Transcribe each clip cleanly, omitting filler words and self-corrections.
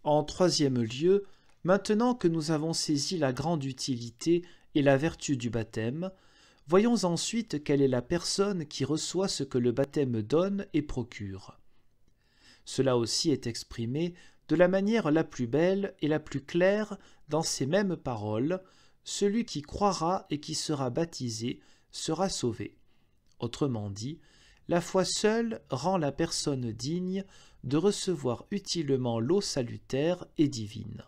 En troisième lieu, maintenant que nous avons saisi la grande utilité et la vertu du baptême, voyons ensuite quelle est la personne qui reçoit ce que le baptême donne et procure. Cela aussi est exprimé de la manière la plus belle et la plus claire dans ces mêmes paroles: « Celui qui croira et qui sera baptisé sera sauvé ». Autrement dit, la foi seule rend la personne digne de recevoir utilement l'eau salutaire et divine.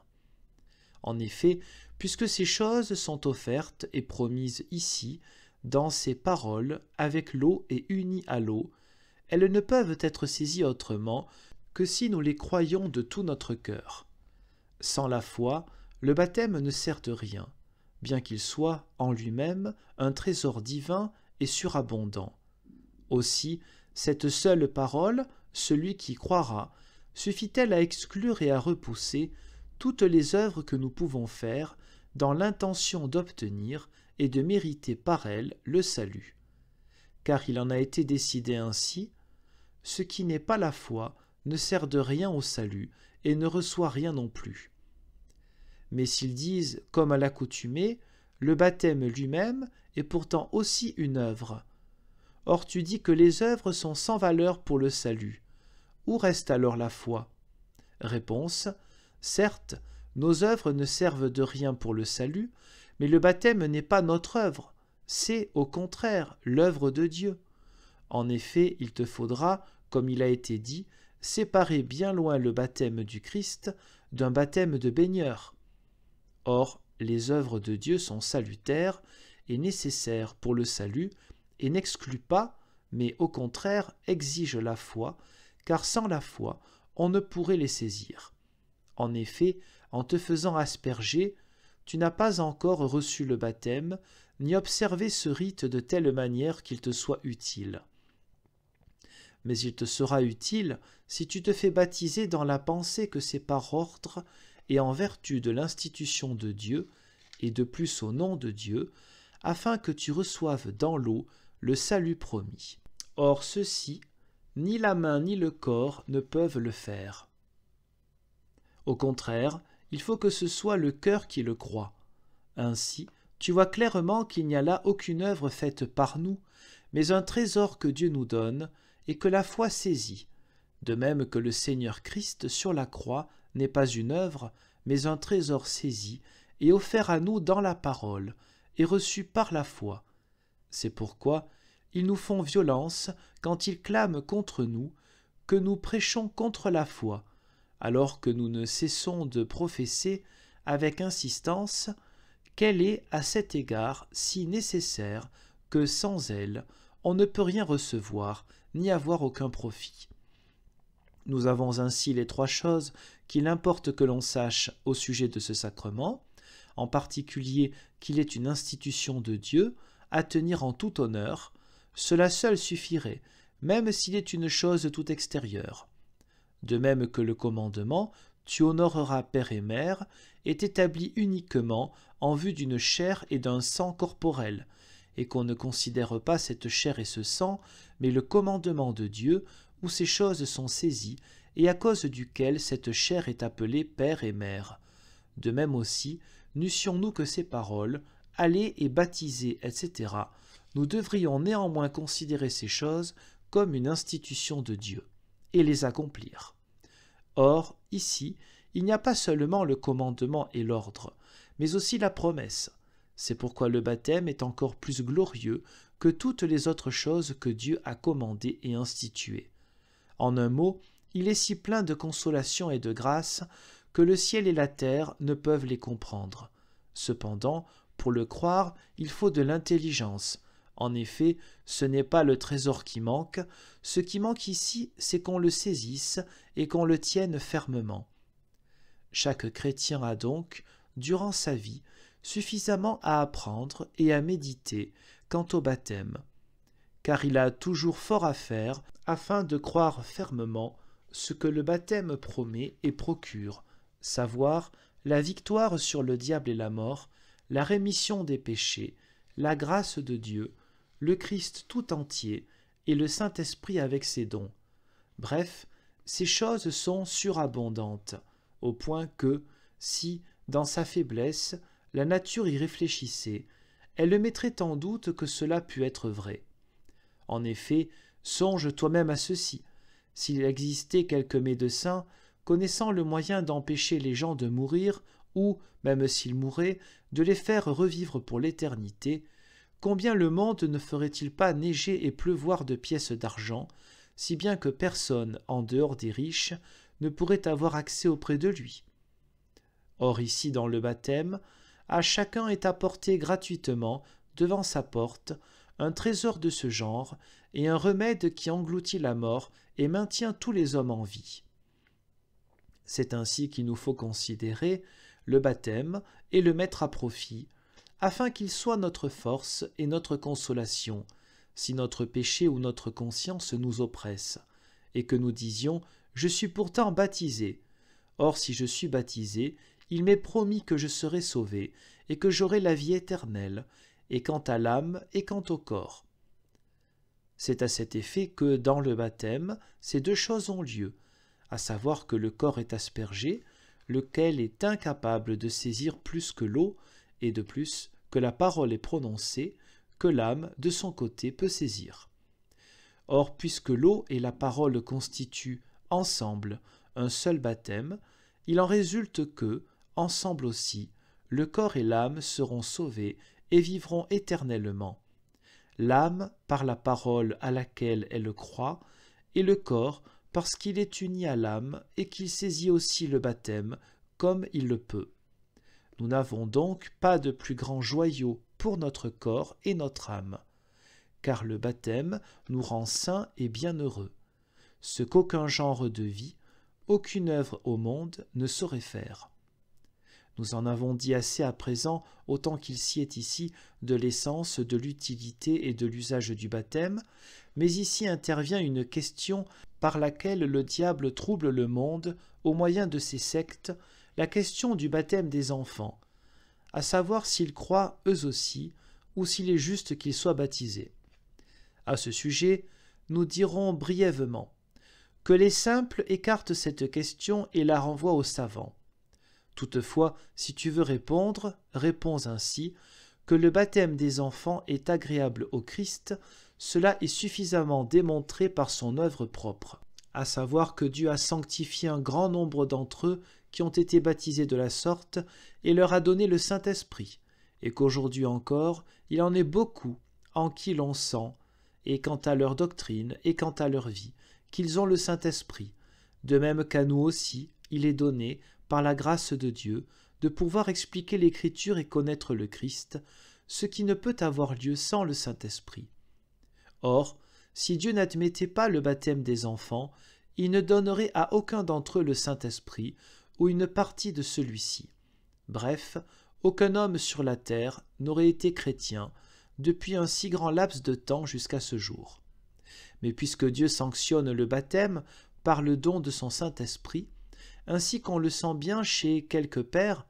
En effet, puisque ces choses sont offertes et promises ici, dans ces paroles, avec l'eau et unies à l'eau, elles ne peuvent être saisies autrement que si nous les croyons de tout notre cœur. Sans la foi, le baptême ne sert de rien, bien qu'il soit en lui-même un trésor divin et surabondant. Aussi, cette seule parole, celui qui croira, suffit-elle à exclure et à repousser toutes les œuvres que nous pouvons faire dans l'intention d'obtenir et de mériter par elles le salut. Car il en a été décidé ainsi: ce qui n'est pas la foi ne sert de rien au salut et ne reçoit rien non plus. Mais s'ils disent, comme à l'accoutumée, le baptême lui-même est pourtant aussi une œuvre. Or tu dis que les œuvres sont sans valeur pour le salut. Où reste alors la foi? Réponse: certes, nos œuvres ne servent de rien pour le salut, mais le baptême n'est pas notre œuvre, c'est au contraire l'œuvre de Dieu. En effet, il te faudra, comme il a été dit, séparer bien loin le baptême du Christ d'un baptême de baigneur. Or, les œuvres de Dieu sont salutaires et nécessaires pour le salut, et n'excluent pas, mais au contraire exigent la foi, car sans la foi, on ne pourrait les saisir. En effet, en te faisant asperger, tu n'as pas encore reçu le baptême, ni observé ce rite de telle manière qu'il te soit utile. Mais il te sera utile si tu te fais baptiser dans la pensée que c'est par ordre et en vertu de l'institution de Dieu, et de plus au nom de Dieu, afin que tu reçoives dans l'eau le salut promis. Or ceci, ni la main ni le corps ne peuvent le faire. Au contraire, il faut que ce soit le cœur qui le croit. Ainsi, tu vois clairement qu'il n'y a là aucune œuvre faite par nous, mais un trésor que Dieu nous donne et que la foi saisit, de même que le Seigneur Christ sur la croix n'est pas une œuvre, mais un trésor saisi et offert à nous dans la parole et reçu par la foi. C'est pourquoi ils nous font violence quand ils clament contre nous que nous prêchons contre la foi, alors que nous ne cessons de professer avec insistance qu'elle est à cet égard si nécessaire que sans elle, on ne peut rien recevoir ni avoir aucun profit. Nous avons ainsi les trois choses qu'il importe que l'on sache au sujet de ce sacrement, en particulier qu'il est une institution de Dieu à tenir en tout honneur. Cela seul suffirait, même s'il est une chose tout extérieure. De même que le commandement « Tu honoreras père et mère » est établi uniquement en vue d'une chair et d'un sang corporel, et qu'on ne considère pas cette chair et ce sang, mais le commandement de Dieu où ces choses sont saisies et à cause duquel cette chair est appelée père et mère. De même aussi, n'eussions-nous que ces paroles, aller et baptiser, etc., nous devrions néanmoins considérer ces choses comme une institution de Dieu, et les accomplir. Or, ici, il n'y a pas seulement le commandement et l'ordre, mais aussi la promesse. C'est pourquoi le baptême est encore plus glorieux que toutes les autres choses que Dieu a commandées et instituées. En un mot, il est si plein de consolation et de grâce que le ciel et la terre ne peuvent les comprendre. Cependant, pour le croire, il faut de l'intelligence. En effet, ce n'est pas le trésor qui manque, ce qui manque ici, c'est qu'on le saisisse et qu'on le tienne fermement. Chaque chrétien a donc, durant sa vie, suffisamment à apprendre et à méditer quant au baptême, car il a toujours fort à faire afin de croire fermement ce que le baptême promet et procure, savoir la victoire sur le diable et la mort, la rémission des péchés, la grâce de Dieu, le Christ tout entier et le Saint-Esprit avec ses dons. Bref, ces choses sont surabondantes. au point que, si, dans sa faiblesse, la nature y réfléchissait, elle mettrait en doute que cela pût être vrai. En effet, songe toi-même à ceci. S'il existait quelque médecin connaissant le moyen d'empêcher les gens de mourir, ou, même s'ils mouraient, de les faire revivre pour l'éternité, combien le monde ne ferait-il pas neiger et pleuvoir de pièces d'argent, si bien que personne, en dehors des riches, ne pourrait avoir accès auprès de lui? Or ici, dans le baptême, à chacun est apporté gratuitement, devant sa porte, un trésor de ce genre, et un remède qui engloutit la mort et maintient tous les hommes en vie. C'est ainsi qu'il nous faut considérer le baptême et le mettre à profit, afin qu'il soit notre force et notre consolation, si notre péché ou notre conscience nous oppresse, et que nous disions « Je suis pourtant baptisé ». Or, si je suis baptisé, il m'est promis que je serai sauvé, et que j'aurai la vie éternelle, et quant à l'âme et quant au corps. C'est à cet effet que, dans le baptême, ces deux choses ont lieu, à savoir que le corps est aspergé, lequel est incapable de saisir plus que l'eau, et de plus que la parole est prononcée, que l'âme, de son côté, peut saisir. Or, puisque l'eau et la parole constituent, ensemble, un seul baptême, il en résulte que, ensemble aussi, le corps et l'âme seront sauvés et vivront éternellement. L'âme par la parole à laquelle elle croit, et le corps parce qu'il est uni à l'âme et qu'il saisit aussi le baptême comme il le peut. Nous n'avons donc pas de plus grand joyau pour notre corps et notre âme, car le baptême nous rend saints et bienheureux, ce qu'aucun genre de vie, aucune œuvre au monde ne saurait faire. Nous en avons dit assez à présent, autant qu'il s'y est ici, de l'essence, de l'utilité et de l'usage du baptême, mais ici intervient une question par laquelle le diable trouble le monde au moyen de ses sectes, la question du baptême des enfants, à savoir s'ils croient eux aussi, ou s'il est juste qu'ils soient baptisés. À ce sujet, nous dirons brièvement que les simples écartent cette question et la renvoient aux savants. Toutefois, si tu veux répondre, réponds ainsi, que le baptême des enfants est agréable au Christ, cela est suffisamment démontré par son œuvre propre, à savoir que Dieu a sanctifié un grand nombre d'entre eux qui ont été baptisés de la sorte et leur a donné le Saint-Esprit, et qu'aujourd'hui encore, il en est beaucoup en qui l'on sent, et quant à leur doctrine et quant à leur vie, qu'ils ont le Saint-Esprit, de même qu'à nous aussi, il est donné, par la grâce de Dieu, de pouvoir expliquer l'Écriture et connaître le Christ, ce qui ne peut avoir lieu sans le Saint-Esprit. Or, si Dieu n'admettait pas le baptême des enfants, il ne donnerait à aucun d'entre eux le Saint-Esprit ou une partie de celui-ci. Bref, aucun homme sur la terre n'aurait été chrétien depuis un si grand laps de temps jusqu'à ce jour. Mais puisque Dieu sanctionne le baptême par le don de son Saint-Esprit, ainsi qu'on le sent bien chez quelques pères,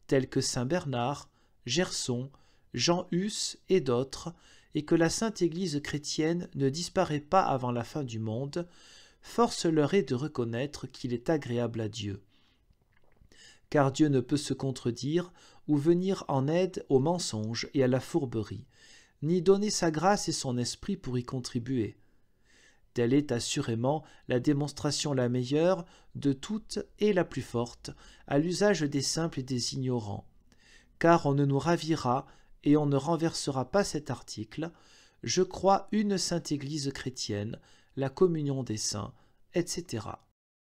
tels que saint Bernard, Gerson, Jean Hus et d'autres, et que la Sainte Église chrétienne ne disparaît pas avant la fin du monde, force leur est de reconnaître qu'il est agréable à Dieu. Car Dieu ne peut se contredire ou venir en aide au mensonge et à la fourberie, ni donner sa grâce et son esprit pour y contribuer. Telle est assurément la démonstration la meilleure de toutes et la plus forte à l'usage des simples et des ignorants. Car on ne nous ravira et on ne renversera pas cet article « Je crois une sainte Église chrétienne, la communion des saints, etc. »